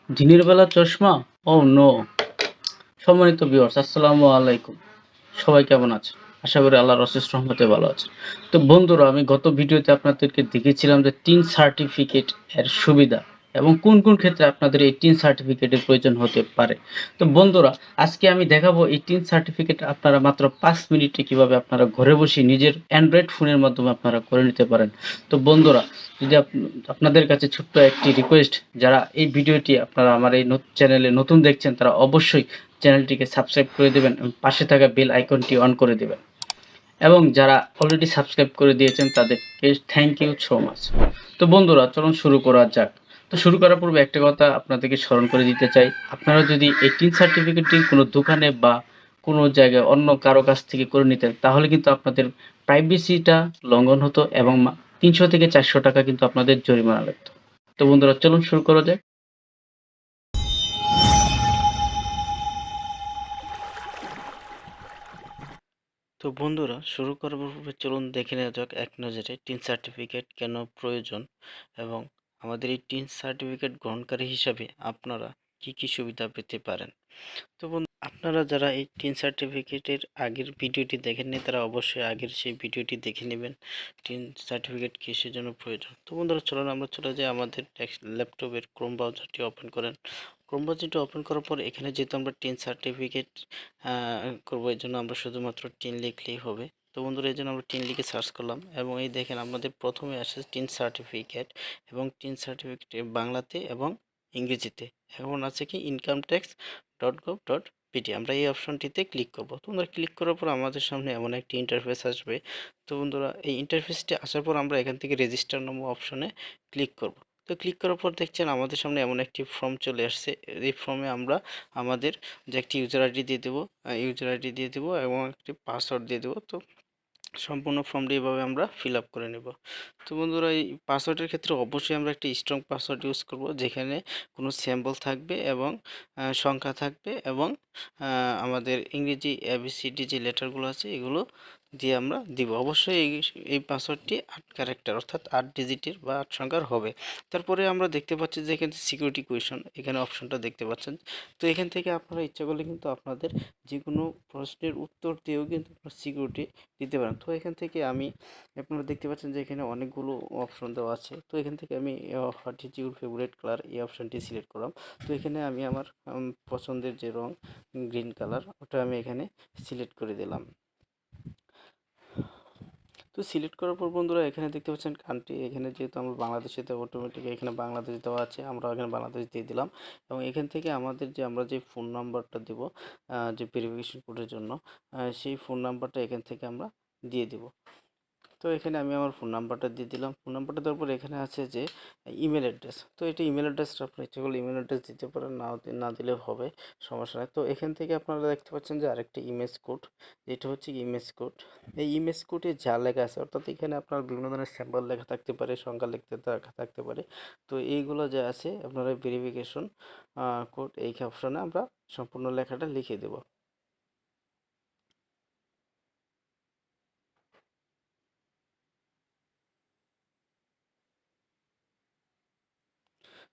দিনের বেলা চশমা? ও নো! সম্মানিত ভিউয়ার্স আসসালামু আলাইকুম। সবাই কেমন আছেন? আশা করি আল্লাহর অশেষ রহমতে ভালো আছেন। তো বন্ধুরা আমি গত ভিডিওতে আপনাদেরকে দেখিয়েছিলাম যে টিন সার্টিফিকেট এর সুবিধা এবং কোন ক্ষেত্রে আপনাদের এই টিন সার্টিফিকেটের প্রয়োজন হতে পারে। তো বন্ধুরা আজকে আমি দেখাবো এই টিন সার্টিফিকেট আপনারা মাত্র ৫ মিনিটে কিভাবে আপনারা ঘরে বসে নিজের অ্যান্ড্রয়েড ফোনের মাধ্যমে আপনারা করে নিতে পারেন। তো বন্ধুরা যদি আপনাদের কাছে ছোট্ট একটি রিকোয়েস্ট, যারা এই ভিডিওটি আপনারা আমার এই চ্যানেলে নতুন দেখছেন তারা অবশ্যই চ্যানেলটিকে সাবস্ক্রাইব করে দেবেন এবং পাশে থাকা বেল আইকনটি অন করে দেবেন এবং যারা অলরেডি সাবস্ক্রাইব করে দিয়েছেন তাদেরকে থ্যাংক ইউ সো মাচ। তো বন্ধুরা চলুন শুরু করা যাক। তো শুরু করার পূর্বে একটা কথা আপনাদেরকে স্মরণ করে দিতে চাই, আপনারা যদি এই টিন সার্টিফিকেটটি কোনো দোকানে বা কোনো জায়গায় অন্য কারো কাছ থেকে করে নিতেন তাহলে কিন্তু আপনাদের প্রাইভেসিটা লঙ্ঘন হতো এবং ৩০০ থেকে ৪০০ টাকা কিন্তু আপনাদের জরিমানা লাগতো। তো বন্ধুরা চলুন শুরু করা যাক। তো বন্ধুরা শুরু করার পূর্বে চলুন দেখে নেওয়া যাক এক নজরে টিন সার্টিফিকেট কেন প্রয়োজন এবং আমাদের এই টিন সার্টিফিকেট গ্রহণকারী হিসাবে আপনারা কি সুবিধা পেতে পারেন। তো বন্ধু আপনারা যারা এই টিন সার্টিফিকেটের আগের ভিডিওটি দেখেননি তারা অবশ্যই আগের সেই ভিডিওটি দেখে নেবেন টিন সার্টিফিকেট কিসের জন্য প্রয়োজন। তো বন্ধুরা চলুন আমরা চলে যাই আমাদের ল্যাপটপের ক্রোম ব্রাউজারটি ওপেন করেন। ক্রোম ব্রাউজারটি ওপেন করার পর এখানে যেহেতু আমরা টিন সার্টিফিকেট করবো এই জন্য আমরা শুধুমাত্র টিন লিখলেই হবে। তো বন্ধুরা এই জন্য আমরা টিন লিখে সার্চ করলাম এবং এই দেখেন আমাদের প্রথমে আসে টিন সার্টিফিকেট এবং টিন সার্টিফিকেট বাংলাতে এবং ইংরেজিতে। এখন আছে কি ইনকাম ট্যাক্স .gov.pt, আমরা এই অপশনটিতে ক্লিক করব। তো বন্ধুরা ক্লিক করার পর আমাদের সামনে এমন একটি ইন্টারফেস আসবে। তো বন্ধুরা এই ইন্টারফেসটি আসার পর আমরা এখান থেকে রেজিস্টার নামক অপশনে ক্লিক করব। তো ক্লিক করার পর দেখছেন আমাদের সামনে এমন একটি ফর্ম চলে আসছে। এই ফর্মে আমরা আমাদের যে একটি ইউজার আইডি দিয়ে দেবো এবং একটি পাসওয়ার্ড দিয়ে দেবো। তো সম্পূর্ণ ফর্মটি এভাবে আমরা ফিল আপ করে নেব। তো বন্ধুরা এই পাসওয়ার্ডের ক্ষেত্রে অবশ্যই আমরা একটি স্ট্রং পাসওয়ার্ড ইউজ করব, যেখানে কোনো সিম্বল থাকবে এবং সংখ্যা থাকবে এবং আমাদের ইংরেজি ABCD যে লেটারগুলো আছে এগুলো দিয়ে আমরা দিব। অবশ্যই এই পাসওয়ার্ডটি ৮ ক্যারেক্টার অর্থাৎ ৮ ডিজিটের বা ৮ সংখ্যার হবে। তারপরে আমরা দেখতে পাচ্ছি যে এখানে সিকিউরিটি কোয়েশন এখানে অপশনটা দেখতে পাচ্ছেন। তো এখান থেকে আপনারা ইচ্ছা করলে কিন্তু আপনাদের যে কোনো প্রশ্নের উত্তর দিয়েও কিন্তু সিকিউরিটি দিতে পারেন। তো এখান থেকে আমি আপনারা দেখতে পাচ্ছেন যে এখানে অনেকগুলো অপশন দেওয়া আছে। তো এখান থেকে আমি what is your favourite colour এই অপশনটি সিলেক্ট করলাম। তো এখানে আমি আমার পছন্দের যে রং গ্রিন কালার ওটা আমি এখানে সিলেক্ট করে দিলাম। তো সিলেক্ট করার পর বন্ধুরা এখানে দেখতে পাচ্ছেন কান্ট্রি, এখানে যেহেতু আমরা বাংলাদেশে তো অটোমেটিক এখানে বাংলাদেশ দেওয়া আছে, আমরা এখানে বাংলাদেশ দিয়ে দিলাম এবং এখান থেকে আমাদের যে আমরা যে ফোন নাম্বারটা দেব যে ভেরিফিকেশন কোডের জন্য সেই ফোন নাম্বারটা এখান থেকে আমরা দিয়ে দেব। তো এখানে আমি আমার ফোন নাম্বারটা দিয়ে দিলাম। ফোন নাম্বারটা দেওয়ার পর এখানে আছে যে ইমেল অ্যাড্রেস। তো এটা ইমেল অ্যাড্রেসটা আপনি ইচ্ছে করলে ইমেল অ্যাড্রেস দিতে পারেন, না দিলেও হবে, সমস্যা নেই। তো এখান থেকে আপনারা দেখতে পাচ্ছেন যে আরেকটি ইমেজ কোড, যেটা হচ্ছে ইমেজ কোড। এই ইমেজ কোডে যা লেখা আছে অর্থাৎ এখানে আপনার বিভিন্ন ধরনের স্যাম্পল লেখা থাকতে পারে, সংখ্যা থাকতে পারে। তো এইগুলো যা আছে আপনারা ভেরিফিকেশন কোড এই অপশনে আমরা সম্পূর্ণ লেখাটা লিখে দেব।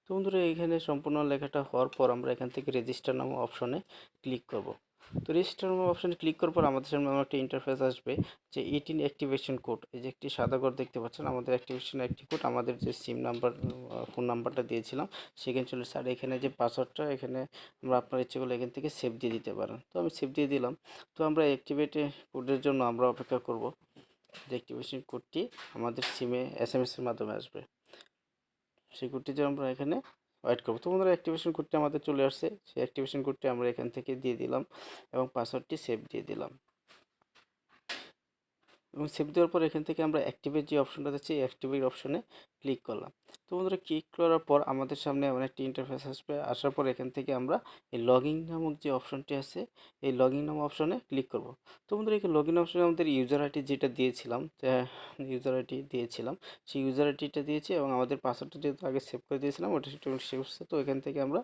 তো বন্ধুরা এইখানে সম্পূর্ণ লেখাটা হওয়ার পর আমরা এখান থেকে রেজিস্টার নামক অপশনে ক্লিক করব। তো রেজিস্টার নামক অপশনে ক্লিক করার পর আমাদের সামনে একটা ইন্টারফেস আসবে যে 18 অ্যাক্টিভেশন কোড, এই যে একটি সাদা কোড দেখতে পাচ্ছেন আমাদের অ্যাক্টিভেশন একটি কোড, আমাদের যে সিম নাম্বার ফোন নাম্বারটা দিয়েছিলাম সেখানে চলে এসেছে। আর এখানে যে পাসওয়ার্ডটা এখানে আমরা আপনার ইচ্ছে করলে এখান থেকে সেভ দিয়ে দিতে পারেন। তো আমি সেভ দিয়ে দিলাম। তো আমরা অ্যাক্টিভেট কোডের জন্য আমরা অপেক্ষা করব যে অ্যাক্টিভেশন কোডটি আমাদের সিমে SMS এর মাধ্যমে আসবে, সেই কোডটি আমরা এখানে ওয়েট করবো। তো বন্ধুরা অ্যাক্টিভেশন কোডটি আমাদের চলে আসছে, সেই অ্যাক্টিভেশন কোডটি আমরা এখান থেকে দিয়ে দিলাম এবং পাসওয়ার্ডটি সেভ দিয়ে দিলাম এবং সেভ দেওয়ার পর এখান থেকে আমরা অ্যাক্টিভেট যে অপশনটা আছে এই অ্যাক্টিভেট অপশনে ক্লিক করলাম। তো বন্ধুরা ক্লিক করার পর আমাদের সামনে এমন একটি ইন্টারফেস আসবে, আসার পর এখান থেকে আমরা এই লগইন নামক যে অপশনটি আছে এই লগইন নামক অপশনে ক্লিক করব। তো বন্ধুরা এই লগইন অপশনে আমাদের ইউজার আইডি যেটা দিয়েছিলাম সেই ইউজার আইডিটা দিয়েছি এবং আমাদের পাসওয়ার্ডটা যেহেতু আগে সেভ করে দিয়েছিলাম ওটা সেভ হচ্ছে। তো এখান থেকে আমরা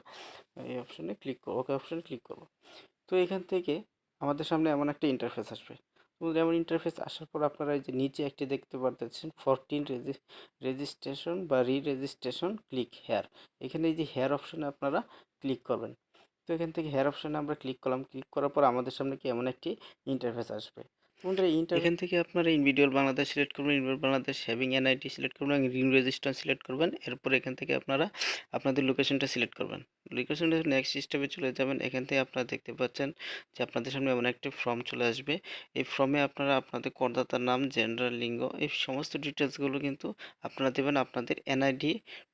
এই অপশনে ক্লিক করব, ওকে অপশনে ক্লিক করব। তো এখান থেকে আমাদের সামনে এমন একটা ইন্টারফেস আসবে। এমন ইন্টারফেস আসার পর আপনারা এই যে নিচে একটি দেখতে পারতেছেন 14 রেজিস্ট্রেশন বা রেজিস্ট্রেশন ক্লিক হেয়ার, এখানে এই যে হেয়ার অপশনে আপনারা ক্লিক করবেন। তো এখান থেকে হেয়ার অপশনে আমরা ক্লিক করলাম, ক্লিক করার পর আমাদের সামনে কি এমন একটি ইন্টারফেস আসবে। এখান থেকে আপনারা ইন্ডিভিজুয়াল বাংলাদেশ সিলেক্ট করবেন, individual Bangladesh having NID select করবেন এবং রিং রেজিস্ট্রেশন সিলেক্ট করবেন। এরপর এখান থেকে আপনারা আপনাদের লোকেশনটা সিলেক্ট করবেন। লোকেশনটা নেক্সট স্টেপে চলে যাবেন। এখান থেকে আপনারা দেখতে পাচ্ছেন যে আপনাদের সামনে এমন একটি ফর্ম চলে আসবে। এই ফর্মে আপনারা আপনাদের করদাতার নাম, জেন্ডার, লিঙ্গ, এই সমস্ত ডিটেলসগুলো কিন্তু আপনারা দেবেন আপনাদের এনআইডি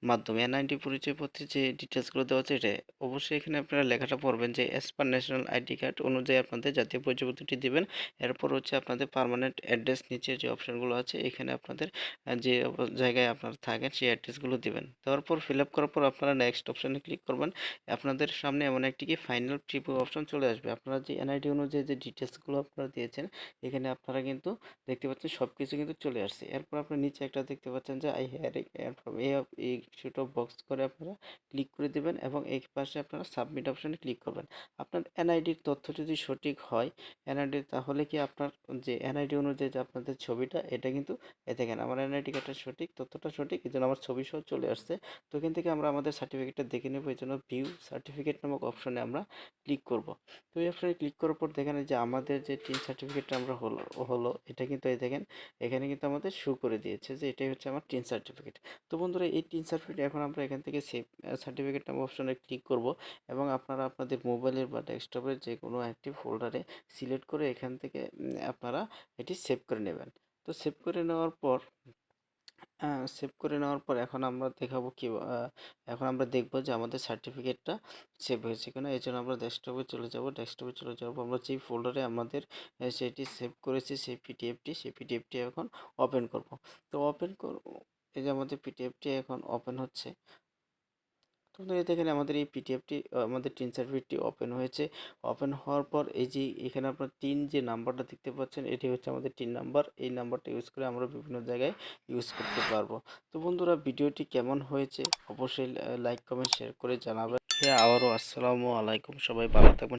মাধ্যমে। এনআইডি পরিচয়পত্রে যে ডিটেলসগুলো দেওয়া আছে এটা অবশ্যই এখানে আপনারা লেখাটা পড়বেন যে as per national ID card অনুযায়ী আপনাদের জাতীয় পরিচয়পত্রটি দেবেন। এরপর হচ্ছে আপনাদের পার্মানেন্ট অ্যাড্রেস, নিচে যে অপশানগুলো আছে এখানে আপনাদের যে জায়গায় আপনারা থাকেন সেই অ্যাড্রেসগুলো দেবেন। দেওয়ার পর ফিল আপ করার পর আপনারা নেক্সট অপশানে ক্লিক করবেন। আপনাদের সামনে এমন একটি কি ফাইনাল প্রিভিউ অপশন চলে আসবে। আপনারা যে এনআইডি অনুযায়ী যে ডিটেলসগুলো আপনারা দিয়েছেন এখানে আপনারা কিন্তু দেখতে পাচ্ছেন সব কিছু কিন্তু চলে আসছে। এরপর আপনার নিচে একটা দেখতে পাচ্ছেন যে আই হেয়ার ফ্রম এই ছোটো বক্স করে আপনারা ক্লিক করে দেবেন এবং এই পাশে আপনারা সাবমিট অপশানে ক্লিক করবেন। আপনার এনআইডির তথ্য যদি সঠিক হয় এনআইডি, তাহলে কি আপনার যে এনআইডি অনুযায়ী যে আপনাদের ছবিটা এটা কিন্তু দেখেন আমার এনআইডি কার্ডটা সঠিক, তথ্যটা সঠিক, এই জন্য আমার ছবি সহ চলে আসছে। তো এখান থেকে আমরা আমাদের সার্টিফিকেটটা দেখে নেব, এই জন্য ভিউ সার্টিফিকেট নামক অপশনে আমরা ক্লিক করব। তো এই অপশনে ক্লিক করার পর দেখেন যে আমাদের যে টিন সার্টিফিকেটটা আমরা হলো এটা কিন্তু এই দেখেন এখানে কিন্তু আমাদের শো করে দিয়েছে যে এটাই হচ্ছে আমার টিন সার্টিফিকেট। তো বন্ধুরা এই টিন সার্টিফিকেট এখন আমরা এখান থেকে সেভ সার্টিফিকেট নামক অপশনে ক্লিক করব এবং আপনারা আপনাদের মোবাইলের বা ডেস্কটপের যে কোনো একটি ফোল্ডারে সিলেক্ট করে এখান থেকে আপনারা এটি সেভ করে নেবেন। তো সেভ করে নেওয়ার পর এখন আমরা দেখাবো কি এখন আমরা দেখব যে আমাদের সার্টিফিকেটটা সেভ হয়েছে কিনা। এই জন্য আমরা ডেস্কটপে চলে যাব। ডেস্কটপে চলে যাওয়ার পর আমরা যেই ফোল্ডারে আমাদের সেটি সেভ করেছি সেই পিডিএফটি এখন ওপেন করব। তো এই যে আমাদের পিডিএফটি এখন ওপেন হচ্ছে। তো বন্ধুরা দেখেন আমাদের এই পিডিএফটি আমাদের টিন সার্টিফিকেটটি ওপেন হয়েছে। ওপেন হওয়ার পর এই যে এখানে আপনার টিন যে নাম্বারটা দেখতে পাচ্ছেন এটি হচ্ছে আমাদের টিন নাম্বার। এই নাম্বারটা ইউজ করে আমরা বিভিন্ন জায়গায় ইউজ করতে পারবো। তো বন্ধুরা ভিডিওটি কেমন হয়েছে অবশ্যই লাইক কমেন্ট শেয়ার করে জানাবেন। আবারও আসসালামু আলাইকুম, সবাই ভালো থাকবেন।